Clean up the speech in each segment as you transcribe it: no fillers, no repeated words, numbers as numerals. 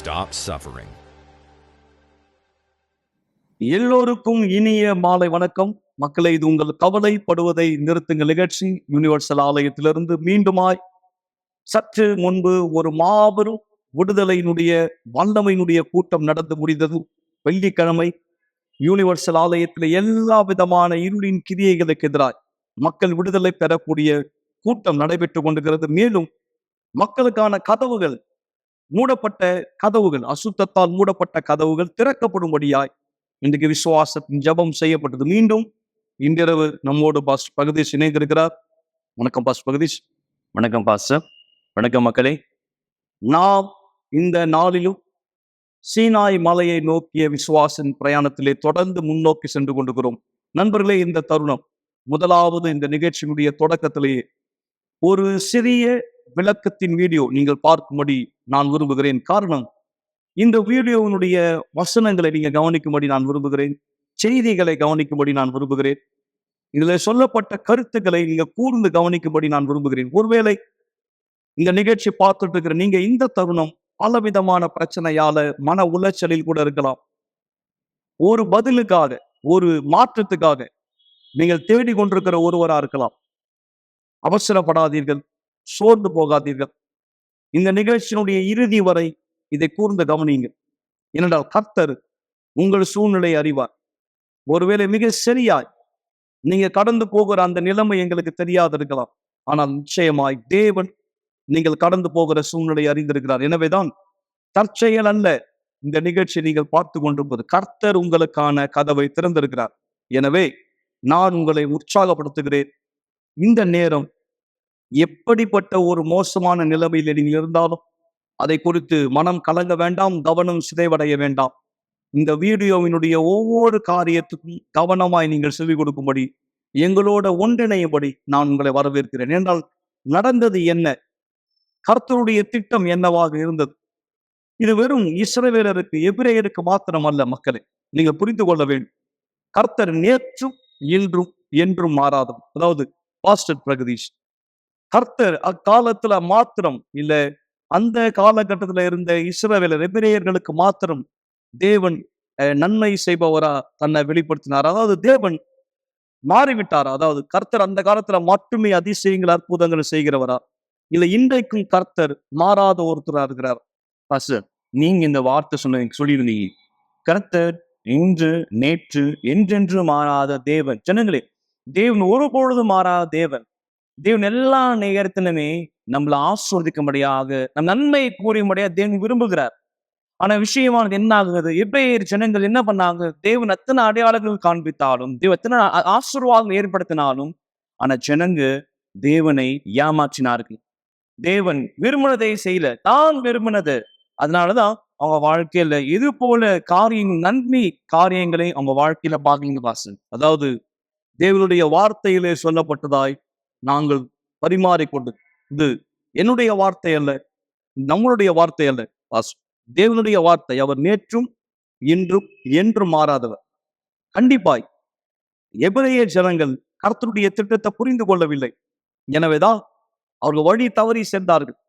stop suffering. எல்லோருக்கும் இனிய மாலை வணக்கம் மக்களை. இது உங்கள் கவலைப்படுவதை நிறுத்துங்கள் நிகழ்ச்சி யூனிவர்சல் ஆலயத்திலிருந்து மீண்டுமாய் சற்று முன்பு ஒரு மாபெரும் விடுதலையினுடைய வல்லமையினுடைய கூட்டம் நடந்து முடிந்தது. வெள்ளிக்கிழமை யூனிவர்சல் ஆலயத்தில் எல்லா விதமான இருளின் கிரியைகளுக்கு எதிராய் மக்கள் விடுதலை பெறக்கூடிய கூட்டம் நடைபெற்றுக் கொண்டிருக்கிறது. மேலும் மக்களுக்கான கதவுகள், மூடப்பட்ட கதவுகள், அசுத்தத்தால் மூடப்பட்ட கதவுகள் திறக்கப்படும்படியாய் இன்றைக்கு விசுவாசத்தின் ஜெபம் செய்யப்பட்டது. மீண்டும் இன்றிரவு நம்மோடு பாஸ்டர் பகதீஷ் இணைந்திருக்கிறார். வணக்கம் பாஸ்டர் பகதீஷ். வணக்கம் பாஸ்டர். வணக்கம் மக்களே. நாம் இந்த நாளிலும் சீனாய் மலையை நோக்கிய விசுவாசின் பிரயாணத்திலே தொடர்ந்து முன்னோக்கி சென்று கொண்டிருக்கிறோம். நண்பர்களே, இந்த தருணம் முதலாவது இந்த நிகழ்ச்சியினுடைய தொடக்கத்திலேயே ஒரு சிறிய விளக்கத்தின் வீடியோ நீங்கள் பார்க்கும்படி நான் விரும்புகிறேன். காரணம், இந்த வீடியோவினுடைய வசனங்களை நீங்க கவனிக்கும்படி நான் விரும்புகிறேன். செய்திகளை கவனிக்கும்படி நான் விரும்புகிறேன். இதுல சொல்லப்பட்ட கருத்துக்களை நீங்க கூர்ந்து கவனிக்கும்படி நான் விரும்புகிறேன். ஒருவேளை இந்த நிகழ்ச்சி பார்த்துட்டு இருக்கிற நீங்க இந்த தருணம் பலவிதமான பிரச்சனையால மன உளைச்சலில் கூட இருக்கலாம். ஒரு பதிலுக்காக, ஒரு மாற்றத்துக்காக நீங்கள் தேடி கொண்டிருக்கிற ஒருவரா இருக்கலாம். அவசரப்படாதீர்கள், சோர்ந்து போகாதீர்கள். இந்த நிகழ்ச்சியினுடைய இறுதி வரை இதை கூர்ந்து கவனிங்க. ஏனென்றால் கர்த்தர் உங்கள் சூழ்நிலை அறிவார். ஒருவேளை மிக சரியாய் நீங்க கடந்து போகிற அந்த நிலைமை எங்களுக்கு தெரியாது இருக்கலாம். ஆனால் நிச்சயமாய் தேவன் நீங்கள் கடந்து போகிற சூழ்நிலை அறிந்திருக்கிறார். எனவேதான் தற்செயல் அல்ல இந்த நிகழ்ச்சி நீங்கள் பார்த்து கொண்டிருப்பது. கர்த்தர் உங்களுக்கான கதவை திறந்திருக்கிறார். எனவே நான் உங்களை உற்சாகப்படுத்துகிறேன். இந்த நேரம் எப்படிப்பட்ட ஒரு மோசமான நிலைமையில் நீங்கள் இருந்தாலும் அதை குறித்து மனம் கலங்க வேண்டாம், கவனம் சிதைவடைய வேண்டாம். இந்த வீடியோவினுடைய ஒவ்வொரு காரியத்துக்கும் கவனமாய் நீங்கள் செவி கொடுக்கும்படி, எங்களோட ஒன்றிணையும்படி நான் உங்களை வரவேற்கிறேன். என்றால் நடந்தது என்ன, கர்த்தருடைய திட்டம் என்னவாக இருந்தது? இது வெறும் இஸ்ரவேலருக்கு, எபிரேயருக்கு மாத்திரம் அல்ல. மக்களை நீங்கள் புரிந்து கொள்ள வேண்டும். கர்த்தர் நேற்றும் இன்றும் என்றும் மாறாதவர். அதாவது பாஸ்டர் பிரகதீஷ், கர்த்தர் அக்காலத்துல மாத்திரம் இல்ல, அந்த காலகட்டத்துல இருந்த இஸ்ரவேலர், எபிரேயர்களுக்கு மாத்திரம் தேவன் நன்மை செய்பவரா தன்னை வெளிப்படுத்தினார். அதாவது தேவன் மாறிவிட்டாரா? அதாவது கர்த்தர் அந்த காலத்துல மட்டுமே அதிசயங்கள், அற்புதங்கள் செய்கிறவரா? இல்ல இன்றைக்கும் கர்த்தர் மாறாத ஒருத்தரா இருக்கிறார்? பாஸ்டர், நீங்க இந்த வார்த்தை சொல்லியிருந்தீங்க, கர்த்தர் இன்று நேற்று என்றென்று மாறாத தேவன். ஜனங்களே, தேவன் ஒரு பொழுதும் மாறாத தேவன். தேவன் எல்லா நேரத்திலுமே நம்மளை ஆஸ்வதிக்கும்படியாக, நம் நன்மையை கூறியும்படியாக தேவன் விரும்புகிறார். ஆனா விஷயமானது என்ன ஆகுது? எபிரேயர் ஜனங்கள் என்ன பண்ணாங்க? தேவன் எத்தனை அடையாளங்கள் காண்பித்தாலும், தேவன் எத்தனை ஆசீர்வாதம் ஏற்படுத்தினாலும், ஆனா ஜனங்க தேவனை ஏமாற்றினார்கள். தேவன் விரும்பினதை செய்யல, தான் விரும்பினது. அதனாலதான் அவங்க வாழ்க்கையில இது போல நன்மை காரியங்களை அவங்க வாழ்க்கையில பாக்குறீங்க பாசன். அதாவது தேவனுடைய வார்த்தையிலே சொல்லப்பட்டதாய் நாங்கள் பரிமாறிக்கொண்டு, இது என்னுடைய வார்த்தை அல்ல, நம்மளுடைய வார்த்தை அல்ல, தேவனுடைய வார்த்தை. அவர் நேற்றும் இன்றும் என்றும் மாறாதவர். கண்டிப்பாய் எபிரேய ஜனங்கள் கர்த்தருடைய திட்டத்தை புரிந்து கொள்ளவில்லை. எனவேதான் அவர்கள் வழி தவறி சென்றார்கள்.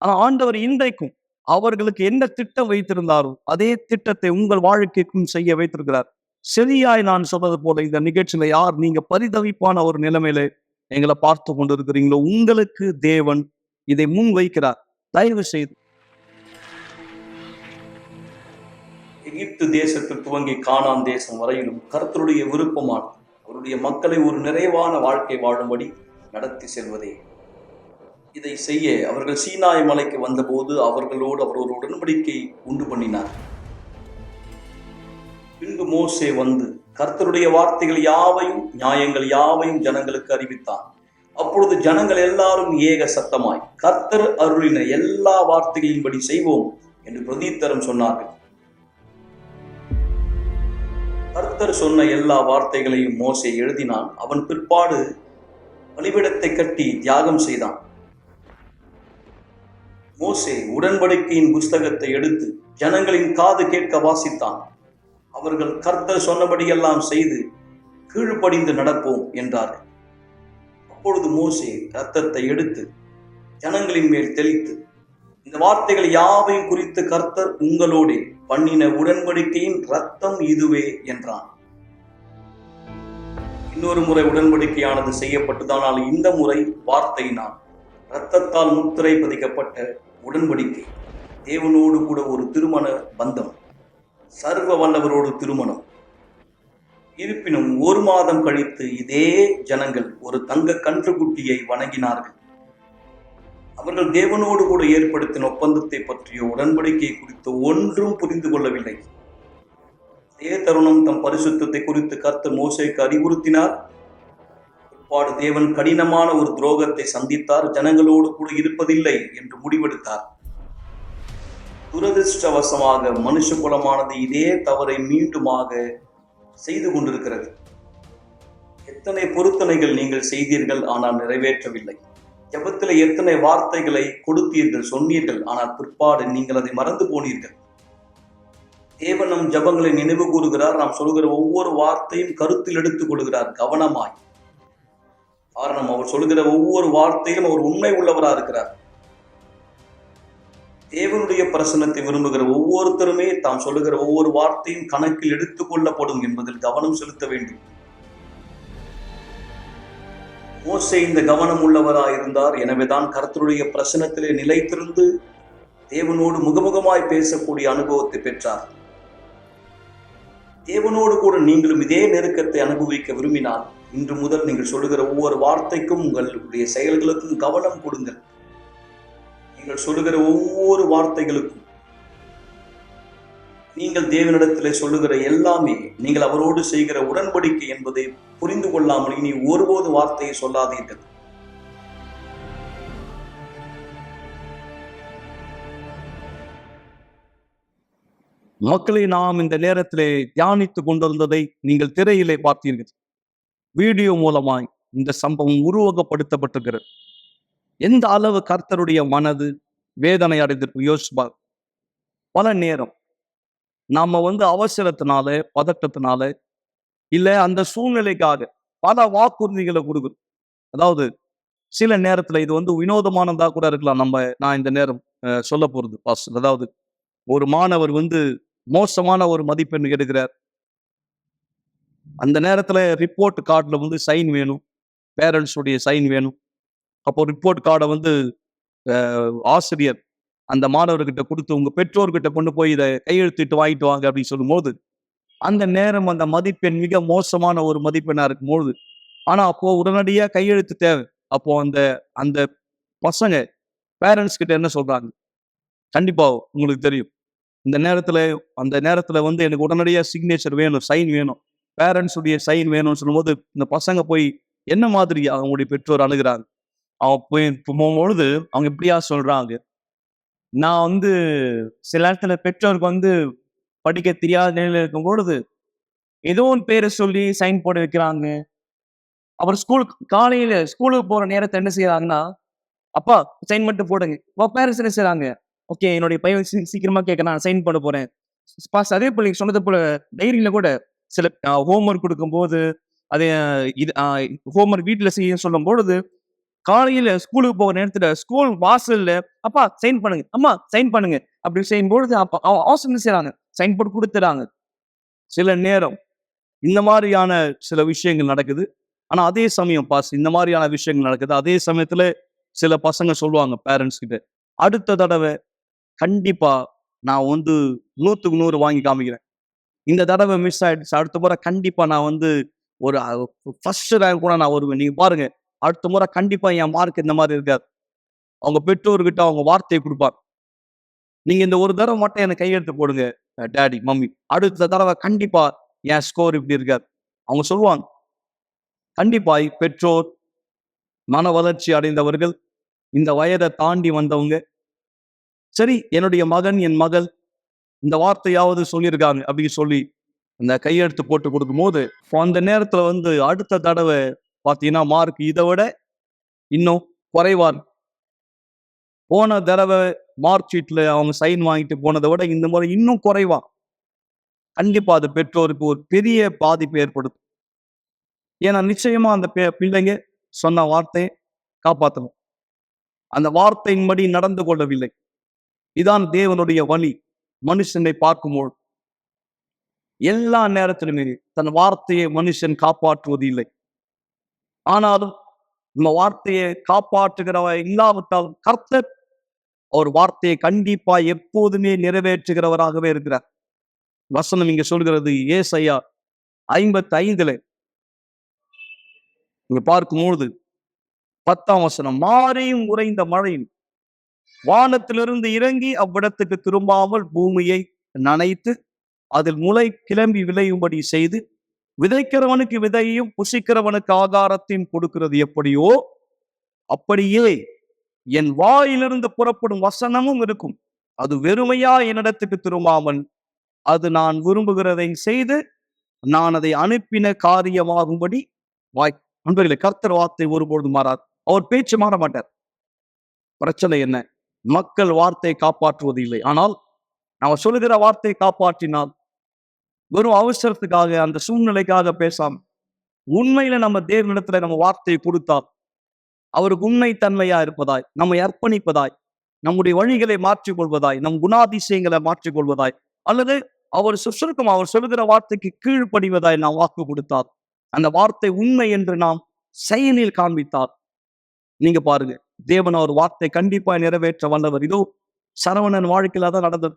ஆனா ஆண்டவர் இன்றைக்கும் அவர்களுக்கு என்ன திட்டம் வைத்திருந்தாரோ அதே திட்டத்தை உங்கள் வாழ்க்கைக்கும் செய்ய வைத்திருக்கிறார். சரியாய் நான் சொன்னது போல, இந்த நிகழ்ச்சியில யார் நீங்க பரிதவிப்பான ஒரு நிலைமையில எங்களை பார்த்து கொண்டிருக்கிறீங்களோ, உங்களுக்கு தேவன் இதை முன் வைக்கிறார். தயவு செய்து எகிப்து தேசத்தில் துவங்கி கானான் தேசம் வரையிலும் கர்த்தருடைய விருப்பமான அவருடைய மக்களை ஒரு நிறைவான வாழ்க்கை வாழும்படி நடத்தி செல்வதே. இதை செய்ய அவர்கள் சீனாய் மலைக்கு வந்தபோது அவர்களோடு அவர் ஒரு உடன்படிக்கை உண்டு பண்ணினார். பின்பு மோசே வந்து கர்த்தருடைய வார்த்தைகள் யாவையும், நியாயங்கள் யாவையும் ஜனங்களுக்கு அறிவித்தான். அப்பொழுது ஜனங்கள் எல்லாரும் ஏக சத்தமாய் கர்த்தர் அருளின எல்லா வார்த்தைகளின்படி செய்வோம் என்று பிரதித்தரம் சொன்னார்கள். கர்த்தர் சொன்ன எல்லா வார்த்தைகளையும் மோசே எழுதினான். அவன் பிற்பாடு பலிபீடத்தை கட்டி தியாகம் செய்தான். மோசே உடன்படிக்கையின் புஸ்தகத்தை எடுத்து ஜனங்களின் காது கேட்க வாசித்தான். அவர்கள் கர்த்தர் சொன்னபடியெல்லாம் செய்து கீழ்ப்படிந்து நடப்போம் என்றார்கள். அப்பொழுது மோசே இரத்தத்தை எடுத்து ஜனங்களின் மேல் தெளித்து இந்த வார்த்தைகள் யாவையும் குறித்து கர்த்தர் உங்களோடே பண்ணின உடன்படிக்கையின் ரத்தம் இதுவே என்றான். இன்னொரு முறை உடன்படிக்கையானது செய்யப்பட்டதானால் இந்த முறை வார்த்தையினால் இரத்தத்தால் முத்திரை பதிக்கப்பட்ட உடன்படிக்கை, தேவனோடு கூட ஒரு திருமண பந்தம், சர்வ வல்லவரோடு திருமணம். இருப்பினும் 1 மாதம் கழித்து இதே ஜனங்கள் ஒரு தங்க கன்றுக்குட்டியை வணங்கினார்கள். அவர்கள் தேவனோடு கூட ஏற்படுத்தின ஒப்பந்தத்தை பற்றிய உடன்படிக்கை குறித்து ஒன்றும் புரிந்து கொள்ளவில்லை. அதே தருணம் தம் பரிசுத்தத்தை குறித்து கர்த்தர் மோசேக்கு அறிவுறுத்தினார். பிற்பாடு தேவன் கடினமான ஒரு துரோகத்தை சந்தித்தார். ஜனங்களோடு கூட இருப்பதில்லை என்று முடிவெடுத்தார். துரதிருஷ்டவசமாக மனுஷ குலமானது இதே தவறை மீண்டுமாக செய்து கொண்டிருக்கிறது. எத்தனை பொருத்தனைகள் நீங்கள் செய்தீர்கள், ஆனால் நிறைவேற்றவில்லை. ஜெபத்தில் எத்தனை வார்த்தைகளை கொடுத்தீர்கள், சொன்னீர்கள், ஆனால் பிற்பாடு நீங்கள் அதை மறந்து போனீர்கள். தேவன் நம் ஜெபங்களை நினைவு கூறுகிறார். நாம் சொல்கிற ஒவ்வொரு வார்த்தையும் கருத்தில் எடுத்துக் கொள்கிறார் கவனமாய். காரணம், அவர் சொல்கிற ஒவ்வொரு வார்த்தையிலும் அவர் உண்மை உள்ளவராக இருக்கிறார். தேவனுடைய பிரசன்னத்தை விரும்புகிற ஒவ்வொருத்தருமே தாம் சொல்லுகிற ஒவ்வொரு வார்த்தையும் கணக்கில் எடுத்துக் கொள்ளப்படும் என்பதில் கவனம் செலுத்த வேண்டும். மோசே இந்த கவனம் உள்ளவராயிருந்தார். எனவேதான் கர்த்தருடைய பிரசன்னத்திலே நிலைத்திருந்து தேவனோடு முகமுகமாய் பேசக்கூடிய அனுபவத்தை பெற்றார். தேவனோடு கூட நீங்களும் இதே நெருக்கத்தை அனுபவிக்க விரும்பினால் இன்று முதல் நீங்கள் சொல்லுகிற ஒவ்வொரு வார்த்தைக்கும் உங்களுடைய செயல்களுக்கும் கவனம் கொடுங்கள். நீங்கள் சொல்லுகிற ஒவ்வொரு வார்த்தைகளுக்கும், நீங்கள் தேவனிடத்தில் சொல்லுகிற எல்லாமே நீங்கள் அவரோடு செய்கிற உடன்படிக்கை என்பதை புரிந்து கொள்ளாமல் இனி ஒருபோது வார்த்தையை சொல்லாதீர்கள். மக்களை நாம் இந்த நேரத்திலே தியானித்துக் கொண்டிருந்ததை நீங்கள் திரையிலே பார்த்தீர்கள். வீடியோ மூலமாய் இந்த சம்பவம் உருவகப்படுத்தப்பட்டிருக்கிறது. எந்த அளவு கர்த்தருடைய மனது வேதனை அடைந்திருக்கு யோசிப்பார். பல நேரம் நாம அவசரத்தினால, பதட்டத்தினால, இல்ல அந்த சூழ்நிலைக்காக பல வாக்குறுதிகளை கொடுக்குறோம். அதாவது சில நேரத்துல இது வினோதமானதா கூட இருக்கலாம். நான் இந்த நேரம் சொல்ல போறது பாஸ்டர். அதாவது ஒரு மாணவர் மோசமான ஒரு மதிப்பெண் எடுக்கிறார். அந்த நேரத்துல ரிப்போர்ட் கார்டுல சைன் வேணும், பேரண்ட்ஸ் உடைய சைன் வேணும். அப்போ ரிப்போர்ட் கார்டை ஆசிரியர் அந்த மாணவர்கிட்ட கொடுத்து உங்க பெற்றோர்கிட்ட கொண்டு போய் இதை கையெழுத்திட்டு வாங்கிட்டு வாங்க அப்படின்னு சொல்லும்போது, அந்த நேரம் அந்த மதிப்பெண் மிக மோசமான ஒரு மதிப்பெண்ணா இருக்கும்போது, ஆனா அப்போ உடனடியா கையெழுத்து தேவை. அப்போ அந்த அந்த பசங்க பேரண்ட்ஸ் கிட்ட என்ன சொல்றாங்க? கண்டிப்பா உங்களுக்கு தெரியும். அந்த நேரத்துல எனக்கு உடனடியா சிக்னேச்சர் வேணும், சைன் வேணும், பேரண்ட்ஸ் உடைய சைன் வேணும்னு சொல்லும்போது, இந்த பசங்க போய் என்ன மாதிரி அவங்களுடைய பெற்றோர் அணுகிறாங்க? அவங்க போய் போகும்பொழுது அவங்க இப்படியா சொல்றாங்க, நான் சில நேரத்துல பெற்றோருக்கு படிக்க தெரியாத நிலையில இருக்கும் பொழுது ஏதோ ஒரு பேரை சொல்லி சைன் போட வைக்கிறாங்க. அப்புறம் காலையில ஸ்கூலுக்கு போற நேரத்தை என்ன செய்யறாங்கன்னா, அப்பா சைன் மட்டும் போடுங்க. பேரண்ட்ஸ் என்ன செய்யறாங்க, ஓகே என்னுடைய பையன் சீக்கிரமா கேட்க நான் சைன் பண்ண போறேன். அதே போல நீங்க சொன்னது போல டைரியில கூட சில ஹோம்ஒர்க் கொடுக்கும்போது அது ஹோம்ஒர்க் வீட்டுல செய்ய சொல்லும் பொழுது, காலையில ஸ்கூலுக்கு போகிற நேரத்துல ஸ்கூல் வாசல்ல அப்பா சைன் பண்ணுங்க, அம்மா சைன் பண்ணுங்க அப்படி செய்யும் பொழுது அவசரம் செய்யறாங்க, சைன் போட்டு கொடுத்துறாங்க. சில நேரம் இந்த மாதிரியான சில விஷயங்கள் நடக்குது. ஆனா அதே சமயம் இந்த மாதிரியான விஷயங்கள் நடக்குது. அதே சமயத்துல சில பசங்க சொல்லுவாங்க பேரண்ட்ஸ் கிட்ட, அடுத்த தடவை கண்டிப்பா நான் 100க்கு 100 வாங்கி காமிக்கிறேன். இந்த தடவை மிஸ் ஆயிடுச்சு, அடுத்த முறை கண்டிப்பா நான் ஒரு ஃபர்ஸ்ட் ரேங்க் கூட நான் வருவேன். நீங்க பாருங்க, அடுத்த முறை கண்டிப்பா என் மார்க் இந்த மாதிரி இருக்காது. அவங்க பெற்றோர்கிட்ட அவங்க வார்த்தையை கொடுப்பாங்க. நீங்க இந்த ஒரு தடவை மட்டும் எனக்கு கையெழுத்து போடுங்க டாடி, மம்மி, அடுத்த தடவை கண்டிப்பா என் ஸ்கோர் இப்படி இருக்காது. அவங்க சொல்லுவாங்க. கண்டிப்பாய் பெற்றோர், மன வளர்ச்சி அடைந்தவர்கள், இந்த வயதை தாண்டி வந்தவங்க, சரி என்னுடைய மகன் என் மகள் இந்த வார்த்தையாவது சொல்லியிருக்காங்க அப்படின்னு சொல்லி இந்த கையெழுத்து போட்டு கொடுக்கும்போது, அந்த நேரத்துல அடுத்த தடவை பார்த்தீங்கன்னா மார்க் இதை விட இன்னும் குறைவா இருக்கும். போன தடவை மார்க் ஷீட்ல அவங்க சைன் வாங்கிட்டு போனதை விட இந்த முறை இன்னும் குறைவா. கண்டிப்பா அது பெற்றோருக்கு ஒரு பெரிய பாதிப்பு ஏற்படுத்தும். ஏன்னா நிச்சயமா அந்த பிள்ளைங்க சொன்ன வார்த்தையை காப்பாற்றணும். அந்த வார்த்தையின்படி நடந்து கொள்ளவில்லை. இதான் தேவனுடைய வழி. மனுஷனை பார்க்கும்போது எல்லா நேரத்திலுமே தன் வார்த்தையை மனுஷன் காப்பாற்றுவது இல்லை. ஆனாலும் இந்த வார்த்தையை காப்பாற்றுகிறவ இல்லாவிட்டாலும் கர்த்தர் அவர் வார்த்தையை கண்டிப்பா எப்போதுமே நிறைவேற்றுகிறவராகவே இருக்கிறார். வசனம் இங்க சொல்கிறது ஏசாயா 55 இங்க பார்க்கும்பொழுது 10ஆம் வசனம், மாறியும் உறைந்த மழையும் வானத்திலிருந்து இறங்கி அவ்விடத்துக்கு திரும்பாமல் பூமியை நனைத்து அதில் முளை கிளம்பி விளையும்படி செய்து விதைக்கிறவனுக்கு விதையையும் புசிக்கிறவனுக்கு ஆகாரத்தையும் கொடுக்கிறது எப்படியோ அப்படியே என் வாயிலிருந்து புறப்படும் வசனமும் இருக்கும். அது வெறுமையா என்னிடத்துக்கு திரும்பாமல் அது நான் விரும்புகிறதை செய்து நான் அதை அனுப்பின காரியமாகும்படி வாய். நண்பர்களே, கர்த்தர் வார்த்தை ஒருபொழுது மாறார். அவர் பேச்சு மாற மாட்டார். பிரச்சனை என்ன? மக்கள் வார்த்தையை காப்பாற்றுவது இல்லை. ஆனால் நம்ம சொல்லுகிற வார்த்தையை காப்பாற்றினால் வெறும் அவசரத்துக்காக அந்த சூழ்நிலைக்காக பேசாம உண்மையில நம்ம தேவனிடத்துல நம்ம வார்த்தையை கொடுத்தால் அவருக்கு உண்மை தன்மையா இருப்பதாய், நம்மை அர்ப்பணிப்பதாய், நம்முடைய வழிகளை மாற்றிக்கொள்வதாய், நம் குணாதிசயங்களை மாற்றிக்கொள்வதாய், அல்லது அவர் சுருக்கம் அவர் சொல்லுகிற வார்த்தைக்கு கீழ்ப்படிவதாய் நாம் வாக்கு கொடுத்தார், அந்த வார்த்தை உண்மை என்று நாம் செயலில் காண்பித்தார், நீங்க பாருங்க, தேவன் அவர் வார்த்தை கண்டிப்பா நிறைவேற்ற வல்லவர். இதோ சரவணன் வாழ்க்கையில தான் நடந்தது.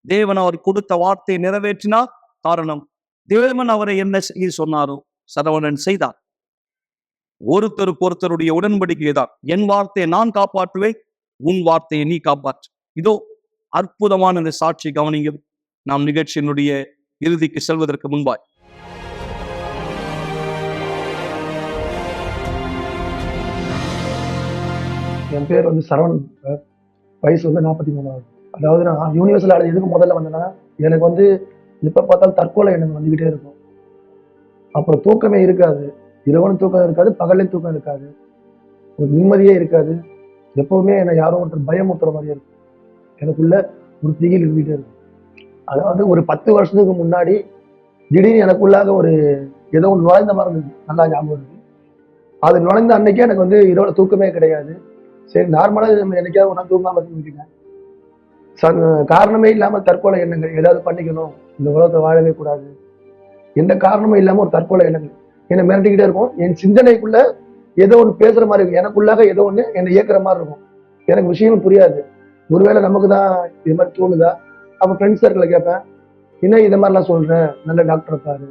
தேவன் அவர் கொடுத்த வார்த்தையை நிறைவேற்றினார். காரணம், தேவன் அவரை என்ன செய்ய சொன்னாரோ சரவணன் செய்தார். ஒருத்தருடைய உடன்படிக்கை தான். என் வார்த்தையை நான் காப்பாற்றுவேன், உன் வார்த்தையை நீ காப்பாற்று. இதோ அற்புதமான இந்த சாட்சி கவனிங்க. நாம் நிகழ்ச்சியினுடைய இறுதிக்கு செல்வதற்கு முன்பாய் என் பேர் சரவணன். வயசு 43. அதாவது நான் யூனிவர்சிட்டியில் அது எதுக்கு முதல்ல வந்தேன்னா, எனக்கு எப்போ பார்த்தாலும் தற்கொலை எண்ணம் வந்துக்கிட்டே இருக்கும். அப்புறம் தூக்கமே இருக்காது. இரவனும் தூக்கம் இருக்காது, பகலையும் தூக்கம் இருக்காது, ஒரு நிம்மதியே இருக்காது. எப்பவுமே என்னை யாரோ ஒருத்தர் பயமுறுத்துற மாதிரியே இருக்கும். எனக்குள்ள ஒரு திகில் இருந்துகிட்டே இருக்கும். அதாவது ஒரு 10 வருஷத்துக்கு முன்னாடி திடீர்னு எனக்குள்ளாக ஏதோ ஒன்று நுழைந்த மாதிரி இருந்தது. நல்லா ஞாபகம் இருக்கு. அது நுழைந்த அன்னைக்கே எனக்கு இரவுல தூக்கமே கிடையாது. சரி, நார்மலாக நம்ம என்னைக்காவது ஒன்றா தூங்காம இருந்துக்கிட்டேன். காரணமே இல்லாமல் தற்கொலை எண்ணங்கள், ஏதாவது பண்ணிக்கணும், இந்த உலகத்தை வாழவே கூடாது, எந்த காரணமும் இல்லாமல் ஒரு தற்கொலை எண்ணங்கள் என்னை மிரட்டிக்கிட்டே இருக்கும். என் சிந்தனைக்குள்ள ஏதோ ஒன்று பேசுற மாதிரி இருக்கும். எனக்குள்ளாக ஏதோ ஒன்று என்னை இயக்குற மாதிரி இருக்கும். எனக்கு விஷயங்கள் புரியாது. ஒருவேளை நமக்கு தான் இது மாதிரி தோணுதா? அப்போ ஃப்ரெண்ட்ஸ் சர்க்கிளை கேட்பேன், என்ன இது மாதிரிலாம் சொல்கிறேன், நல்ல டாக்டர் பாரு,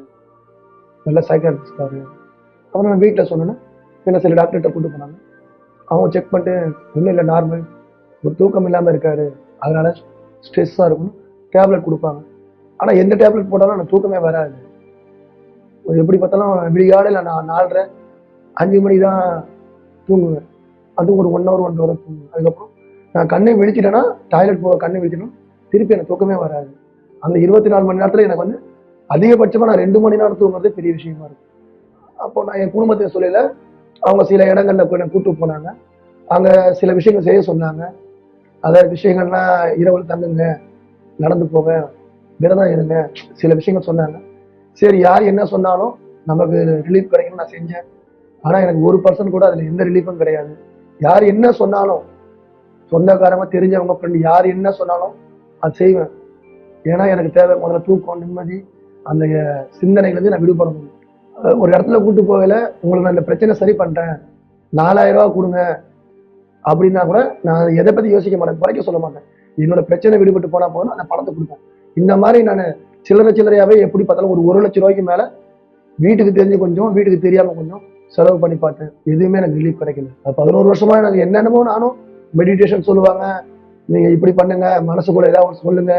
நல்ல சைக்காட்ரிஸ்ட் பாரு. அப்புறம் நான் வீட்டில் சொன்னேன்னா என்ன சில டாக்டர்கிட்ட கூட்டு போனாங்க. அவங்க செக் பண்ணிட்டு ஒன்றும் இல்லை, நார்மல், ஒரு தூக்கம் இல்லாமல் இருக்காரு, அதனால ஸ்ட்ரெஸ்ஸாக இருக்கும்னு டேப்லெட் கொடுப்பாங்க. ஆனால் எந்த டேப்லெட் போட்டாலும் எனக்கு தூக்கமே வராது. எப்படி பார்த்தாலும் விடிகாலையில் நான் 4:30 5 மணி தான் தூங்குவேன். அதுவும் ஒரு 1 hour 1 hour தூங்குவேன். அதுக்கப்புறம் நான் கண்ணை விழிச்சிட்டேன்னா, டாய்லெட் போக கண்ணை விழிச்சிட்டேன்னா திருப்பி எனக்கு தூக்கமே வராது. அந்த 24 மணி நேரத்தில் எனக்கு அதிகபட்சமாக நான் 2 மணி நேரம் தூங்குறதே பெரிய விஷயமா இருக்கும். அப்போ நான் என் குடும்பத்தை சொல்லல, அவங்க சில இடங்கள்ல போய் என்னை கூப்பிட்டு போனாங்க. அங்கே சில விஷயங்கள் செய்ய சொன்னாங்க. அதாவது விஷயங்கள்லாம் இரவில் தங்குங்க, நடந்து போக, விரதம் இருங்க, சில விஷயங்கள் சொன்னாங்க. சரி, யார் என்ன சொன்னாலும் நமக்கு ரிலீஃப் கிடைக்கும்னு நான் செஞ்சேன். ஆனால் எனக்கு 1% கூட அதில் எந்த ரிலீஃபும் கிடையாது. யார் என்ன சொன்னாலும், சொந்தக்காரங்க, தெரிஞ்சவங்க, ஃப்ரெண்டு, யார் என்ன சொன்னாலும் அது செய்வேன். ஏன்னா எனக்கு தேவை முதல்ல தூக்கம், நிம்மதி, அந்த சிந்தனைகள் நான் விடுபடணும். ஒரு இடத்துல கூட்டு போகல, உங்களுக்கு நான் இந்த பிரச்சனை சரி பண்ணுறேன், 4000 ரூபா கொடுங்க அப்படின்னா கூட நான் எதை பற்றி யோசிக்க மாட்டேன், குறைக்க சொல்ல மாட்டேன். என்னோட பிரச்சனை விடுபட்டு போனால் போதும், அந்த பணத்தை கொடுப்பேன். இந்த மாதிரி நான் சில்லறையாகவே எப்படி பார்த்தாலும் ஒரு 1 லட்சம் ரூபாய்க்கு மேலே வீட்டுக்கு தெரிஞ்சு கொஞ்சம், வீட்டுக்கு தெரியாமல் கொஞ்சம் செலவு பண்ணி பார்த்தேன். எதுவுமே எனக்கு ரிலீஃப் கிடைக்கல. 11 வருஷமா எனக்கு என்னென்னமோ, நானும் மெடிடேஷன் சொல்லுவாங்க, நீங்கள் இப்படி பண்ணுங்க, மனசு கூட ஏதாவது சொல்லுங்க,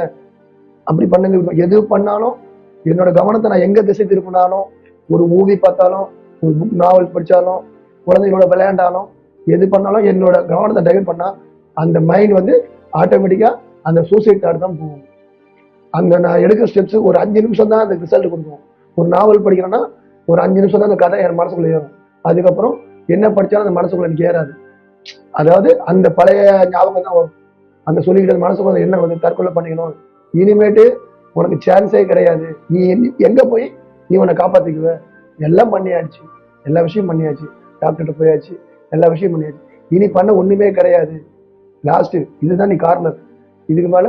அப்படி பண்ணுங்க, எது பண்ணாலும் என்னோட கவனத்தை நான் எங்கே திசை திருப்பினாலும், ஒரு மூவி பார்த்தாலும், ஒரு புக் நாவல் படித்தாலும், குழந்தைகளோட விளையாண்டாலும், எது பண்ணாலும் என்னோட கவனத்தை டைவர்ட் பண்ணால் அந்த மைண்ட் ஆட்டோமேட்டிக்காக அந்த சூசைட் தாட் தான் போகும். அந்த நான் எடுக்கிற ஸ்டெப்ஸ் ஒரு 5 நிமிஷம் தான் அந்த ரிசல்ட் கொடுக்கும். ஒரு நாவல் படிக்கிறேன்னா ஒரு 5 நிமிஷம் தான் அந்த கதை என் மனசுக்குள்ள ஏறும். அதுக்கப்புறம் என்ன படித்தாலும் அந்த மனசுக்குள்ள எனக்கு ஏறாது. அதாவது அந்த பழைய ஞாபகம் தான் வரும். அந்த சொல்லிக்கிட்டு மனசுக்குள்ள என்ன தற்கொலை பண்ணிக்கணும், இனிமேட்டு உனக்கு சான்ஸே கிடையாது, நீ எங்கே போய் நீ உன்னை காப்பாற்றிக்குவ, எல்லாம் பண்ணியாச்சு, எல்லா விஷயம் பண்ணியாச்சு, டாக்டர்கிட்ட போயாச்சு, எல்லா விஷயம் பண்ணியாச்சு, இனி பண்ண ஒன்றுமே கிடையாது, லாஸ்ட்டு இதுதான் நீ கார்னர், இதுக்கு மேல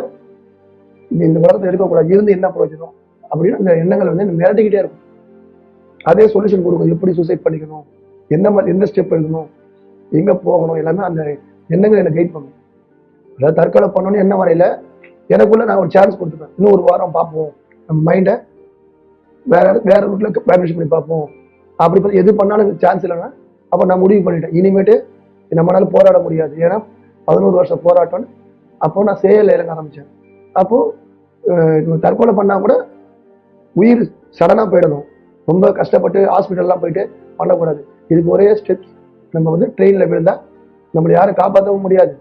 இந்த உலகத்தை எடுக்கக்கூடாது, இருந்து என்ன பிரயோஜனம் அப்படின்னு அந்த எண்ணங்கள் வந்து மிரட்டிக்கிட்டே இருக்கும். அதே சொல்யூஷன் கொடுக்கும், எப்படி சூசைட் பண்ணிக்கணும், எந்த ஸ்டெப் எடுக்கணும், எங்க போகணும், எல்லாமே அந்த எண்ணங்கள் எனக்கு கைட் பண்ணும். அதாவது தற்கொலை பண்ணணும்னு என்ன வரையில எனக்குள்ள நான் ஒரு சான்ஸ் கொடுத்துப்பேன். இன்னும் ஒரு வாரம் பார்ப்போம், நம்ம மைண்டை வேற ரூட்ல ப்ராக்டிஸ் பண்ணி பார்ப்போம். அப்படி எது பண்ணாலும் சான்ஸ் இல்லைன்னா அப்போ நான் முடிவு பண்ணிட்டேன், இனிமேட்டு நம்மளால போராட முடியாது. ஏன்னா 11 வருஷம் போராட்டம். அப்போ நான் செயல் இறங்க ஆரம்பிச்சேன். அப்போ தற்கொலை பண்ணா கூட உயிர் சடனா போயிடணும், ரொம்ப கஷ்டப்பட்டு ஹாஸ்பிட்டல்லாம் போயிட்டு பண்ணக்கூடாது. இதுக்கு ஒரே ஸ்டெப்ஸ், நம்ம வந்து ட்ரெயினில் விழுந்தா நம்மளை யாரும் காப்பாற்றவும் முடியாது.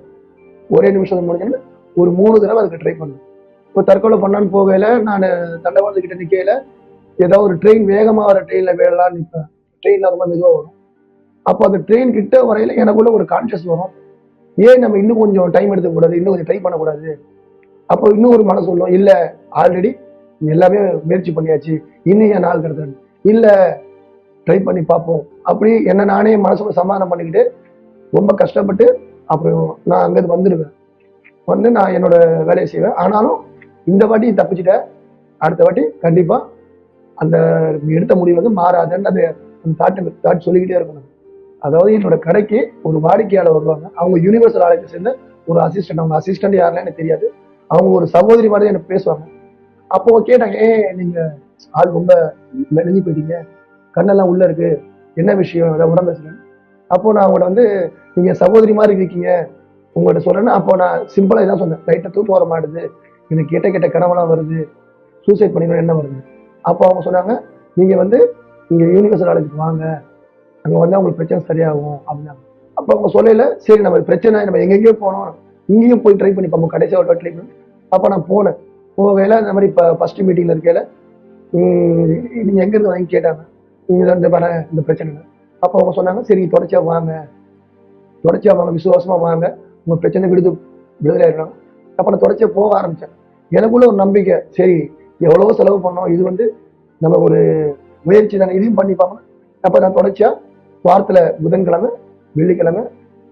ஒரே நிமிஷம் முடிஞ்சோன்னு ஒரு 3 தடவை அதுக்கு ட்ரை பண்ணேன். இப்போ தற்கொலை பண்ணான்னு போகையில நான் தண்டவாளத்துக்கிட்ட நிற்கையில ஏதாவது ஒரு ட்ரெயின் வேகமாக வர ட்ரெயினில் விழலான்னு நிற்பேன். ட்ரெயினில் ரொம்ப மெதுவாக வரும். அப்போ அந்த ட்ரெயின் கிட்ட வரையில எனக்குள்ள ஒரு கான்சியஸ் வரும், ஏன் நம்ம இன்னும் கொஞ்சம் டைம் எடுத்துக்கூடாது, இன்னும் கொஞ்சம் ட்ரை பண்ணக்கூடாது. அப்போ இன்னும் ஒரு மனசு சொல்லும், இல்லை ஆல்ரெடி எல்லாமே முயற்சி பண்ணியாச்சு, இன்னும் ஏன் நாள் கிடத்தாது, இல்லை ட்ரை பண்ணி பார்ப்போம். அப்படி என்ன நானே மனசுல சமாதானம் பண்ணிக்கிட்டு ரொம்ப கஷ்டப்பட்டு அப்புறம் நான் அங்கேருந்து வந்துடுவேன். வந்து நான் என்னோட வேலையை செய்வேன். ஆனாலும் இந்த வாட்டி தப்பிச்சுட்டேன், அடுத்த வாட்டி கண்டிப்பா அந்த எடுத்த முடிவு வந்து மாறாதுன்னு அந்த தாட் சொல்லிக்கிட்டே இருக்கணும். அதாவது என்னோட கடைக்கு ஒரு வாடிக்கையாளர் வருவாங்க, அவங்க யூனிவர்சல் ஆலயத்தை சேர்ந்த ஒரு அசிஸ்டன்ட். அவங்க அசிஸ்டன்ட் யாருன்னு எனக்கு தெரியாது, அவங்க ஒரு சகோதரி மாதிரி எனக்கு பேசுவாங்க. அப்போ கேட்டாங்க, நீங்க ஆள் ரொம்ப நெஞ்சு போயிட்டீங்க, கண்ணெல்லாம் உள்ள இருக்கு, என்ன விஷயம், ஏதாவது உடம்பு பேசுறேன். அப்போ நான் அவங்கள்ட்ட வந்து நீங்க சகோதரி மாதிரி இருக்கீங்க உங்கள்கிட்ட சொல்றேன்னா, அப்போ நான் சிம்பிளா இதான் சொன்னேன், லைட்டை தூக்கம் வர மாட்டுது, எனக்கு கெட்ட கனவெல்லாம் வருது, சூசைட் பண்ணிக்கணும் என்ன வருது. அப்போ அவங்க சொன்னாங்க, நீங்க வந்து இங்க யூனிவர்சல் ஆலயத்துக்கு வாங்க, அங்க வந்து அவங்களுக்கு பிரச்சனை சரியாகும் அப்படின்னாங்க. அப்போ அவங்க சொல்லல, சரி நம்ம பிரச்சனை நம்ம எங்கெங்கயோ போனோம், இங்கேயும் போய் ட்ரை பண்ணி பார்ப்போம், கடைசியாக ஒரு ட்ரை பண்ணி. அப்போ நான் போனேன். போகையில இந்த மாதிரி இப்போ ஃபர்ஸ்ட் மீட்டிங்ல இருக்கையில நீங்க எங்க இருந்து வாங்கி கேட்டாங்க, நீங்க இந்த வர இந்த பிரச்சனை. அப்போ அவங்க சொன்னாங்க, சரி தொடர்ச்சியா வாங்க, விசுவாசமா வாங்க, உங்க பிரச்சனை விடுதலை ஆயிடுறாங்க. அப்போ நான் தொடர்ச்சியா போக ஆரம்பிச்சேன். எனக்குள்ள ஒரு நம்பிக்கை, சரி எவ்வளவோ செலவு பண்ணோம், இது வந்து நம்ம ஒரு முயற்சி தானே, இதையும் பண்ணிப்பாங்க. அப்போ நான் தொடர்ச்சியா வாரத்துல புதன்கிழமை, வெள்ளிக்கிழமை,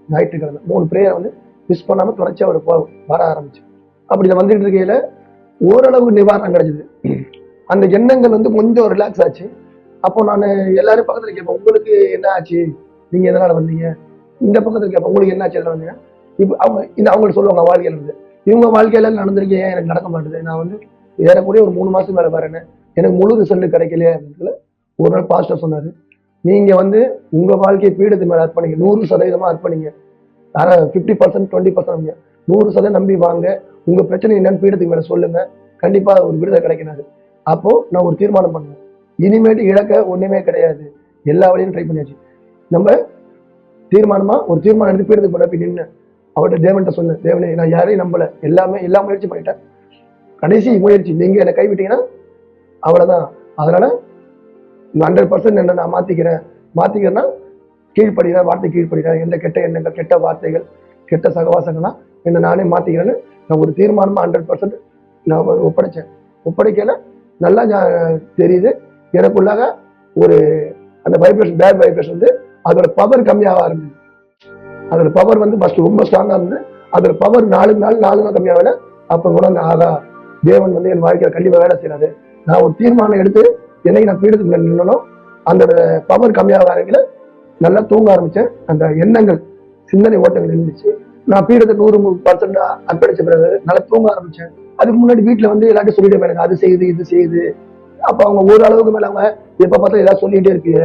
ஞாயிற்றுக்கிழமை 3 பிரேயர் வந்து மிஸ் பண்ணாம தொடர்ச்சியா வர ஆரம்பிச்சேன். அப்படி இதை வந்துட்டு இருக்கையில ஓரளவு நிவாரணம் கிடைச்சது. அந்த எண்ணங்கள் வந்து கொஞ்சம் ரிலாக்ஸ் ஆச்சு. அப்போ நான் எல்லாரும் பக்கத்துல கேட்பேன், உங்களுக்கு என்ன ஆச்சு, நீங்க எதனால வந்தீங்க, இந்த பக்கத்துல கேட்பேன், உங்களுக்கு என்ன ஆச்சு எதனால வந்தீங்க. இப்போ அவங்களுக்கு சொல்லுவாங்க வாழ்க்கையில இருந்து, இவங்க வாழ்க்கையில நடந்திருக்கேன், எனக்கு நடக்க மாட்டேது, நான் வந்து ஏறக்கூடிய ஒரு 3 மாசம் மேல வரேன்னு எனக்கு முழு ரிசல்ட் கிடைக்கலையே அப்படின்னு ஒரு நாள் பாஸ்டர் சொன்னாரு, நீங்க வந்து உங்க வாழ்க்கையை பீடத்து மேல அர்ப்பணிங்க, 100% அர்ப்பணிங்க, 50% 20% 100% நம்பி வாங்க, உங்க பிரச்சனை என்னன்னு பீடத்துக்கு மேல சொல்லுங்க, கண்டிப்பா ஒரு விடுதலை கிடைக்கிறாரு. அப்போ நான் ஒரு தீர்மானம் பண்ணேன், இனிமேட்டு இழக்க ஒண்ணுமே கிடையாது, எல்லா வழியும் ட்ரை பண்ணியாச்சு. நம்ம ஒரு தீர்மானம் எடுத்து பீடத்துக்கு போட போய் நின்று அவர்கிட்ட தேவன்கிட்ட சொன்னேன், தேவனே நான் யாரையும் நம்பல, எல்லா முயற்சி பண்ணிட்டேன், கடைசி முயற்சி நீங்க என்னை கைவிட்டீங்கன்னா அவ்வளவுதான், அதனால 100% என்ன நான் மாத்திக்கிறேன்னா கீழ்படுகிறேன், வார்த்தை கீழ்படுகிறேன், எந்த கெட்ட எண்ணங்கள், கெட்ட வார்த்தைகள், கெட்ட சகவாசங்கள்லாம் என்ன நானே மாத்திக்கிறேன்னு நான் ஒரு தீர்மானமா 100% நான் ஒப்படைக்கல. நல்லா தெரியுது எனக்குள்ளாக ஒரு அந்த வைப்ரேஷன், பேட் வைப்ரேஷன் வந்து அதோட பவர் கம்மியாக ஆரம்பிச்சு. அதோட பவர் வந்து ஃபர்ஸ்ட் ரொம்ப ஸ்ட்ராங்கா இருந்து அதோட பவர் நாளுக்கு நாள் கம்மியாகல. அப்ப கூட ஆகா, தேவன் வந்து என் வாழ்க்கையில கண்டிப்பா வேலை செய்யறாரு. நான் ஒரு தீர்மானம் எடுத்து என்னைக்கு நான் பீடத்துக்கு நின்னனும் அந்த பவர் கம்மியாக ஆரம்பிக்கல. நல்லா தூங்க ஆரம்பிச்சேன். அந்த எண்ணங்கள், சிந்தனை ஓட்டங்கள் இருந்துச்சு. நான் பீடத்தை 100% அர்ப்பணிச்ச பிறகு நல்லா தூங்க ஆரம்பிச்சேன். அதுக்கு முன்னாடி வீட்டுல வந்து எல்லாத்தையும் சொல்லிட்டே போயிருங்க, அது செய்யுது இது செய்யுது. அப்ப அவங்க ஒரு அளவுக்கு மேல அவங்க எப்ப பார்த்தா ஏதாவது சொல்லிட்டே இருப்பீங்க,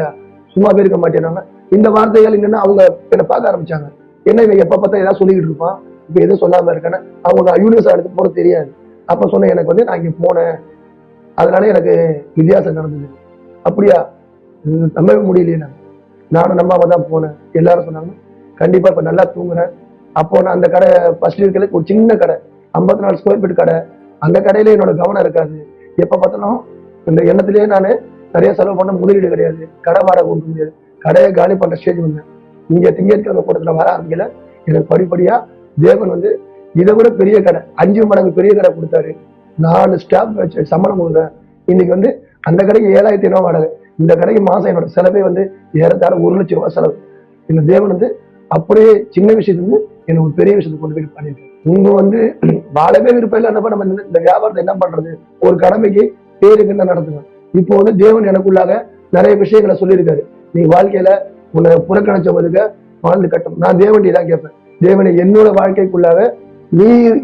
சும்மா இருக்க மாட்டேனாங்க. இந்த வார்த்தைகள் என்னன்னா அவங்க என்னை பார்க்க ஆரம்பிச்சாங்க, என்ன இவன் எப்ப பார்த்தா ஏதாவது சொல்லிக்கிட்டு இருப்பான், இப்ப எதுவும் சொல்லாம இருக்கேன்னு. அவங்க யூனிவர்ஸ் எடுத்து போட தெரியாது. அப்ப சொன்ன எனக்கு வந்து நான் இங்க போனேன், அதனால எனக்கு வித்தியாசம் நடந்தது. அப்படியா, நம்பவே முடியலையே. நானும் நம்பாம தான் போனேன். எல்லாரும் சொன்னாங்க கண்டிப்பா இப்ப நல்லா தூங்குறேன். அப்போ நான் அந்த கடை ஃபர்ஸ்ட் இருக்கிற ஒரு சின்ன கடை, 54 ஸ்கொயர் ஃபீட் கடை, அந்த கடையில என்னோட கவனம் இருக்காது. எப்ப பார்த்தாலும் இந்த எண்ணத்திலேயே நான் நிறைய செலவு பண்ண, முதலீடு கிடையாது, கடை வாடகை கொடுக்க முடியாது, கடையை காலி பண்ற ஸ்டேஜ் வந்தேன். இங்க திங்கட்கிழமை கூட்டத்துல வர ஆரம்பிக்கல. எனக்கு படிப்படியா தேவன் வந்து இதை விட பெரிய கடை, 5 மடங்கு பெரிய கடை கொடுத்தாரு. 4 ஸ்டாஃப் வச்சு சம்பளம் கொடுக்குறேன். இன்னைக்கு வந்து அந்த கடைக்கு 7,500 வாடகை. இந்த கடைக்கு மாசம் என்னோட செலவே வந்து ஏறத்தாழ 1 லட்சம் ரூபாய் செலவு. இந்த தேவன் வந்து அப்படியே சின்ன விஷயத்துல என்ன ஒரு பெரிய விஷயத்துக்கு கொண்டு போய் பண்ணிருக்கேன். உங்க வந்து வாழவே விருப்பம் இல்லைன்னப்ப நம்ம இந்த வியாபாரத்தை என்ன பண்றது? ஒரு கடமைக்கு பேருக்கு என்ன நடத்துவேன். இப்போ வந்து தேவன் எனக்குள்ளாக நிறைய விஷயங்களை சொல்லியிருக்காரு. நீ வாழ்க்கையில உன்னை புறக்கணிச்சவங்களுக்கு வாழ்ந்து கட்டும். நான் தேவன்டி தான் கேட்பேன், தேவனை என்னோட வாழ்க்கைக்குள்ளாக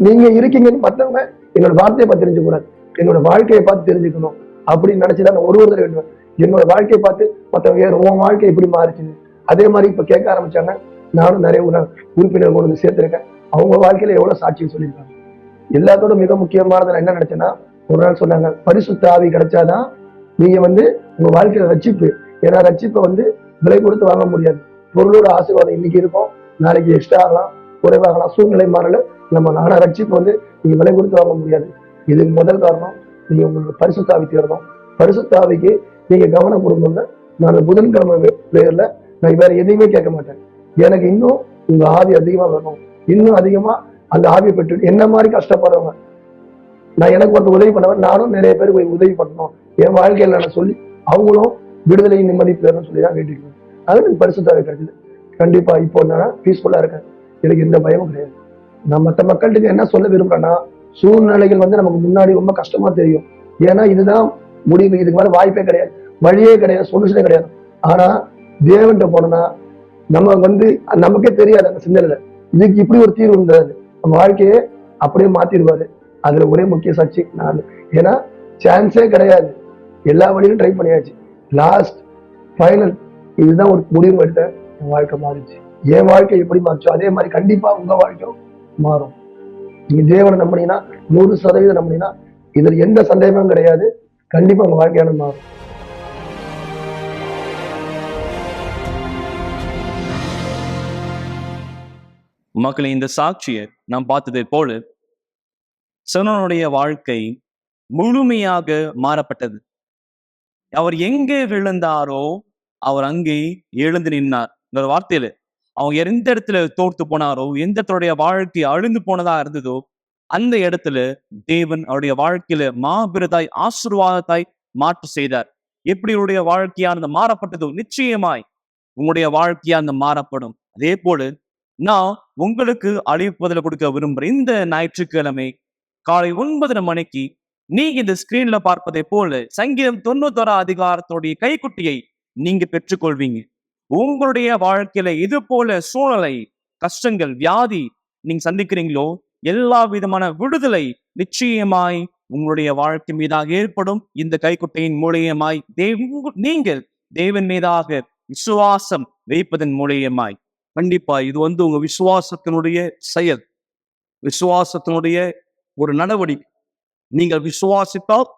நீங்க இருக்கீங்கன்னு மற்றவங்க என்னோட வார்த்தையை பார்த்து தெரிஞ்சுக்கூடாது, என்னோட வாழ்க்கையை பார்த்து தெரிஞ்சுக்கணும் அப்படின்னு நினைச்சுதான் நான் ஒரு தடவை வேண்டுவேன். என்னோட வாழ்க்கையை பார்த்து மற்றவங்க உன் வாழ்க்கை எப்படி மாறிச்சுன்னு அதே மாதிரி இப்ப கேட்க ஆரம்பிச்சாங்க. நானும் நிறைய உறுப்பினர் கொண்டு வந்து சேர்த்திருக்கேன். அவங்க வாழ்க்கையில எவ்வளவு சாட்சியம் சொல்லியிருக்காங்க. எல்லாத்தோட மிக முக்கியமானது நான் என்ன நினைச்சேன்னா, ஒரு நாள் சொன்னாங்க, பரிசுத்த ஆவி கிடைச்சாதான் நீங்க வந்து உங்க வாழ்க்கையில ரட்சிப்பு. ஏன்னா ரட்சிப்பை வந்து விலை கொடுத்து வாங்க முடியாது. பொருளோட ஆசீர்வாதம் இன்னைக்கு இருக்கும், நாளைக்கு எக்ஸ்ட்ரா ஆகலாம், குறைவாகலாம், சூழ்நிலை மாறல நம்ம. ஆனா ரட்சிப்பு வந்து நீங்க விலை கொடுத்து வாங்க முடியாது. இதுக்கு முதல் காரணம் நீங்க உங்களுக்கு பரிசுத்த ஆவி தேடணும். பரிசுத்த ஆவிக்கு நீங்க கவனம் கொடுங்க. நான் புதன்கிழமை பேர்ல நான் வேற எதையுமே கேட்க மாட்டேன். எனக்கு இன்னும் உங்க ஆவி அதிகமா வேணும், இன்னும் அதிகமா அந்த ஆவியை பெற்று என்ன மாதிரி கஷ்டப்படுறவங்க, நான் எனக்கு வந்து உதவி பண்ணவன், நானும் நிறைய பேருக்கு போய் உதவி பண்ணணும் என் வாழ்க்கையில நான் சொல்லி அவங்களும் விடுதலையும் நிம்மதி பெறணும்னு சொல்லி தான் கேட்டுக்கிறேன். அது எனக்கு பரிசுத்தாவே கிடைக்குது. கண்டிப்பா இப்போ நான் பீஸ்ஃபுல்லா இருக்கேன், எனக்கு எந்த பயமும் கிடையாது. நான் மற்ற மக்கள்கிட்ட என்ன சொல்ல விரும்புறேன்னா, சூழ்நிலைகள் வந்து நமக்கு முன்னாடி ரொம்ப கஷ்டமா தெரியும். ஏன்னா இதுதான் முடிவு, இதுக்கு மேல வாய்ப்பே கிடையாது, வழியே கிடையாது, சொல்யூஷனே கிடையாது. ஆனா தேவன்கிட்ட போனோம்னா நம்ம வந்து நமக்கே தெரியாது அந்த சிந்தனையில இதுக்கு இப்படி ஒரு தீர்வு இருந்தது, நம்ம வாழ்க்கையே அப்படியே மாத்திடுவாரு. அதுல ஒரே முக்கிய சாட்சி நான். ஏன்னா சான்ஸே கிடையாது, எல்லா வழியிலும் ட்ரை பண்ணியாச்சு, லாஸ்ட் ஃபைனல் இதுதான் ஒரு முடிவு எடுத்தேன். என் வாழ்க்கை மாறிச்சு. என் வாழ்க்கை எப்படி மாறிச்சோ அதே மாதிரி கண்டிப்பா உங்க வாழ்க்கையும் மாறும். நீங்க தேவனை நம்பினீங்கன்னா 100% நம்பினீங்கன்னா இதுல எந்த சந்தேகமும் கிடையாது, கண்டிப்பா உங்க வாழ்க்கையான மாறும். மக்களை, இந்த சாட்சியை நாம் பார்த்ததை போல சனோனுடைய வாழ்க்கை முழுமையாக மாறப்பட்டது. அவர் எங்கே விழுந்தாரோ அவர் அங்கே எழுந்து நின்னார். இந்த வார்த்தையில அவங்க எந்த இடத்துல தோர்த்து போனாரோ, எந்த இடத்துடைய வாழ்க்கை அழிந்து போனதா இருந்ததோ அந்த இடத்துல தேவன் அவருடைய வாழ்க்கையில மாபெரிதாய் ஆசீர்வாதத்தாய் மாற்ற செய்தார். எப்படி அவருடைய வாழ்க்கையானது மாறப்பட்டதோ நிச்சயமாய் உங்களுடைய வாழ்க்கையானது மாறப்படும். அதே போல நான் உங்களுக்கு அழைப்புதல கொடுக்க விரும்புறேன். இந்த ஞாயிற்றுக்கிழமை காலை 9:30 மணிக்கு நீங்க இந்த ஸ்கிரீன்ல பார்ப்பதை போல சங்கீதம் 91 அதிகாரத்துடைய கைக்குட்டியை நீங்க பெற்றுக்கொள்வீங்க. உங்களுடைய வாழ்க்கையில இது போல சூழ்நிலை, கஷ்டங்கள், வியாதி நீங்க சந்திக்கிறீங்களோ எல்லா விதமான விடுதலை நிச்சயமாய் உங்களுடைய வாழ்க்கை மீதாக ஏற்படும். இந்த கைக்குட்டையின் மூலியமாய் நீங்கள் தேவன் மீதாக விசுவாசம் வைப்பதன் மூலியமாய் கண்டிப்பா இது வந்து உங்க விசுவாசத்தினுடைய செயல், விசுவாசத்தினுடைய ஒரு நடவடிக்கை. நீங்கள் விசுவாசித்தால்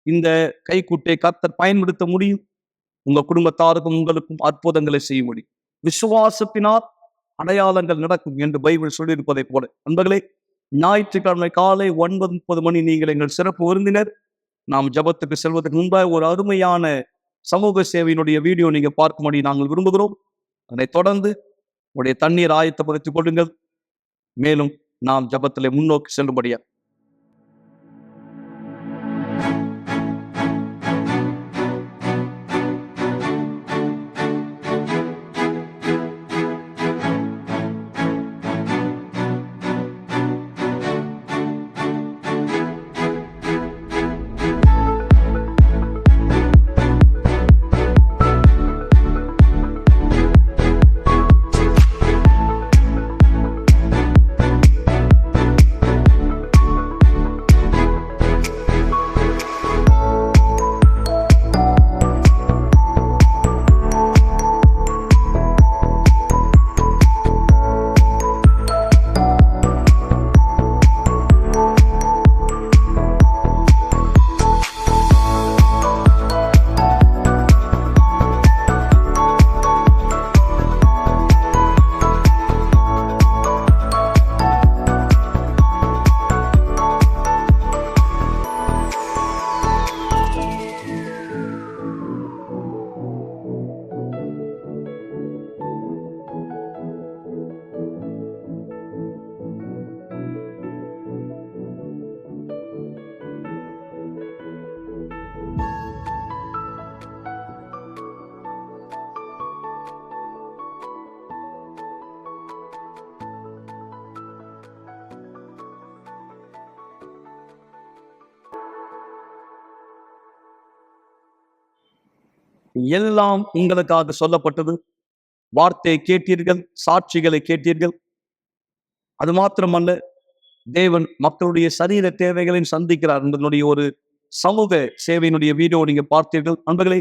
இந்த கைக்குட்டை கர்த்தர் பயன்படுத்த முடியும். உங்க குடும்பத்தாருக்கும் உங்களுக்கும் அற்புதங்களை செய்ய முடியும். விசுவாசத்தினால் அடையாளங்கள் நடக்கும் என்று பைபிள் சொல்லியிருப்பதை போல நண்பர்களே, ஞாயிற்றுக்கிழமை காலை 9:30 மணி நீங்கள் எங்கள் சிறப்பு விருந்தினர். நாம் ஜபத்துக்கு செல்வதற்கு முன்பாக ஒரு அருமையான சமூக சேவையினுடைய வீடியோ நீங்க பார்க்கும்படி நாங்கள் விரும்புகிறோம். அதை தொடர்ந்து உடைய தண்ணீர் ஆயத்தப்படுத்திக் கொள்ளுங்கள். மேலும் நாம் ஜபத்திலே முன்னோக்கி செல்லும்படியா எல்லாம் உங்களுக்காக சொல்லப்பட்டது. வார்த்தையை கேட்டீர்கள், சாட்சிகளை கேட்டீர்கள். அது மாத்திரமல்ல, தேவன் மக்களுடைய சரீர தேவைகளையும் சந்திக்கிறார் என்பதனுடைய ஒரு சமூக சேவையினுடைய வீடியோ நீங்க பார்த்தீர்கள். நண்பர்களே,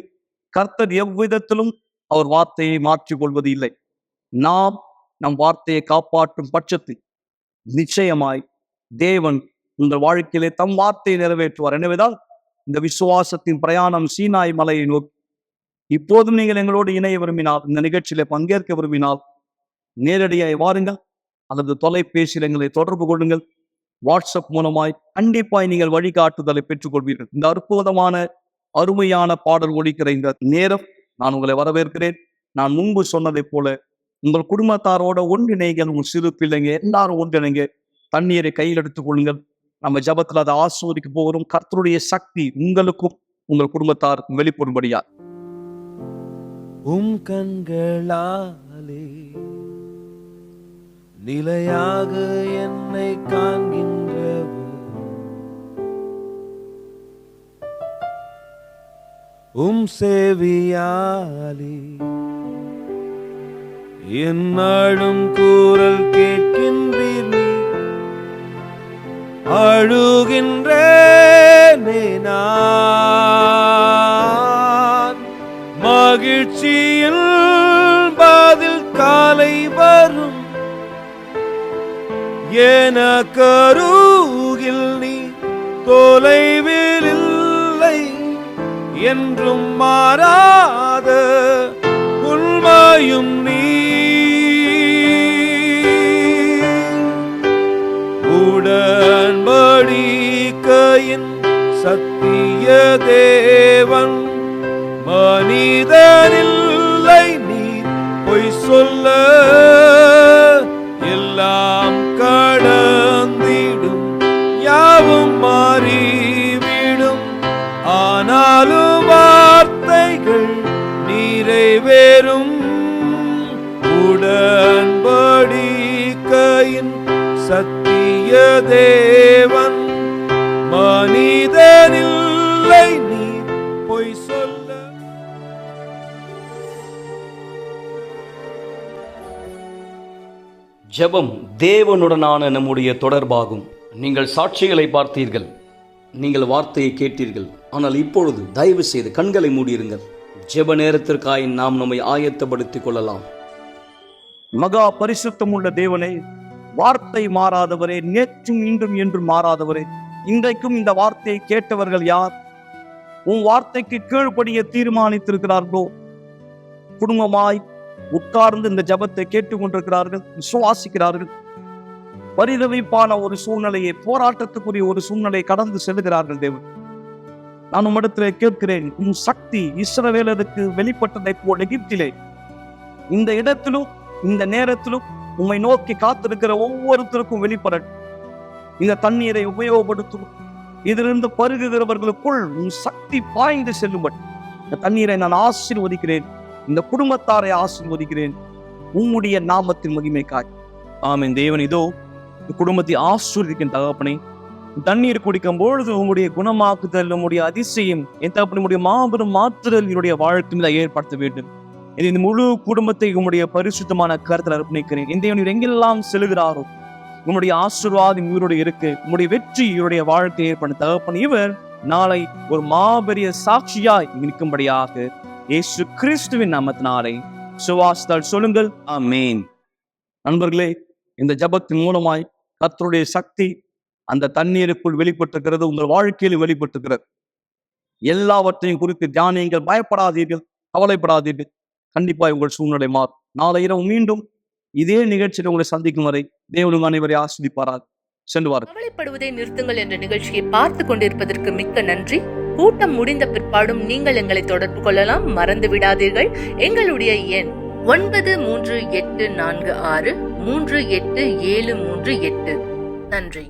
கர்த்தர் எவ்விதத்திலும் அவர் வார்த்தையை மாற்றிக் கொள்வது இல்லை. நாம் நம் வார்த்தையை காப்பாற்றும் பட்சத்தில் நிச்சயமாய் தேவன் உங்கள் வாழ்க்கையிலே தம் வார்த்தையை நிறைவேற்றுவார். எனவேதான் இந்த விசுவாசத்தின் பிரயாணம் சீனாய் மலையை நோக்கி. இப்போதும் நீங்கள் எங்களோடு இணைய விரும்பினால், இந்த நிகழ்ச்சியில பங்கேற்க விரும்பினால், நேரடியாய் வாருங்கள் அல்லது தொலைபேசியில் எங்களை தொடர்பு கொள்ளுங்கள். வாட்ஸ்அப் மூலமாய் கண்டிப்பாய் நீங்கள் வழிகாட்டுதலை பெற்றுக்கொள்வீர்கள். இந்த அற்புதமான அருமையான பாடல் ஒலிக்கிற இந்த நேரம் நான் உங்களை வரவேற்கிறேன். நான் முன்பு சொன்னதைப் போல உங்கள் குடும்பத்தாரோட ஒன்றிணைங்கள். உங்கள் சிறு பிள்ளைங்க எல்லாரும் ஒன்றிணைங்க. தண்ணீரை கையில் எடுத்துக் கொள்ளுங்கள். நம்ம ஜபத்தில் அதை ஆசீர்வதிக்க போகிறோம். கர்த்தருடைய சக்தி உங்களுக்கும் உங்கள் குடும்பத்தாருக்கும் வெளிப்படும்படியா. கண்களாலே நிலையாக என்னை காண்கின்றவர், செவியாலே என்னாலும் கூறல் கேட்கின்றீர். அழுகின்றேனே நான், மகிழ்ச்சியில் பதில் காலை வரும். எனக்கருகில் நீ தொலைவில் இல்லை, என்றும் மாறாத உண்மையும் நீ. உடன்படிக்கையின் சத்திய தேவன், மனிதனில்லை நீ பொய் சொல்ல. எல்லாம் கடந்திடும், யாவும் மாறிவிடும், ஆனாலும் வார்த்தைகள் நிறைவேறும். உடன்படிக்கையின் சத்திய தேவன், மனிதனில்லை நீ பொய் சொல்ல. ஜெபம் தேவனுடனான நம்முடைய தொடர்பாகும். நீங்கள் சாட்சிகளை பார்த்தீர்கள், நீங்கள் வார்த்தையை கேட்டீர்கள். ஆனால் இப்பொழுது தயவு செய்து கண்களை மூடியிருங்கள். ஜெப நேரத்திற்காய் நாம் நம்மை ஆயத்தப்படுத்திக் கொள்ளலாம். மகா பரிசுத்தம் உள்ள தேவனே, வார்த்தை மாறாதவரே, நேற்றும் இன்றும் என்றும் மாறாதவரே, இன்றைக்கும் இந்த வார்த்தையை கேட்டவர்கள் யார்? உன் வார்த்தைக்கு கீழ்ப்படிய தீர்மானித்திருக்கிறார்களோ, குடும்பமாய் உட்கார்ந்து இந்த ஜபத்தை கேட்டுக்கொண்டிருக்கிறார்கள், விசுவாசிக்கிறார்கள். பரிதவிப்பான ஒரு சூழ்நிலையை, போராட்டத்துக்குரிய ஒரு சூழ்நிலையை கடந்து செல்கிறார்கள். தேவன், நான் உம்மிடத்திலே கேட்கிறேன், உன் சக்தி இஸ்ரவேலருக்கு வெளிப்பட்டதை போல் எகிப்திலே இந்த இடத்திலும் இந்த நேரத்திலும் உம்மை நோக்கி காத்திருக்கிற ஒவ்வொருத்தருக்கும் வெளிப்படட்டும். இந்த தண்ணீரை உபயோகப்படுத்தும், இதிலிருந்து பருகுகிறவர்களுக்குள் உன் சக்தி பாய்ந்து செல்லும்படி இந்த தண்ணீரை நான் ஆசீர்வதிக்கிறேன். இந்த குடும்பத்தாரை ஆசீர்வதிக்கிறேன், உம்முடைய நாமத்தின் மகிமைக்காய். ஆமென். தேவன் இதோ இந்த குடும்பத்தை ஆசீர்வதிக்கும் தகப்பனே. தண்ணீர் குடிக்கும் பொழுது உங்களுடைய குணமாக்குதல், உங்களுடைய அதிசயம், என் தகப்பனே, உங்களுடைய மாபெரும் மாற்றுதல் என்னுடைய வாழ்க்கையில் ஏற்படுத்த வேண்டும். இந்த முழு குடும்பத்தை உங்களுடைய பரிசுத்தமான கருத்தில் அர்ப்பணிக்கிறேன். இந்த எங்கெல்லாம் செல்கிறாரோ உங்களுடைய ஆசீர்வாதம் இவருடைய இருக்கு, உங்களுடைய வெற்றி இவருடைய வாழ்க்கையை ஏற்படுத்த தகப்பன். இவர் நாளை ஒரு மாபெரிய சாட்சியாய் நிற்கும்படியாக இயேசு கிறிஸ்துவின் நாமத்தினாலே சுவாசித்தால் சொல்லுங்கள், ஆமென். நண்பர்களே, இந்த ஜபத்தின் மூலமாய் கர்த்தருடைய சக்தி அந்த தண்ணீருக்குள் வெளிப்பட்டிருக்கிறது, உங்கள் வாழ்க்கையில் வெளிப்பட்டிருக்கிறது. எல்லாவற்றையும் குறித்து தியானியுங்கள், பயப்படாதீர்கள், கவலைப்படாதீர்கள். கண்டிப்பாக உங்கள் சூழ்நிலை மாறும். நாளை இரவு மீண்டும் இதே நிகழ்ச்சியில் உங்களை சந்திக்கும் வரை தேவனும் அனைவரை ஆசீர்வதிப்பாராக. சென்று வாருங்கள். கவலைப்படுவதை நிறுத்துங்கள் என்ற நிகழ்ச்சியை பார்த்து கொண்டிருப்பதற்கு மிக்க நன்றி. கூட்டம் முடிந்த பிற்பாடும் நீங்கள் எங்களை தொடர்பு கொள்ளலாம். மறந்து விடாதீர்கள், எங்களுடைய எண் 9384638738. நன்றி.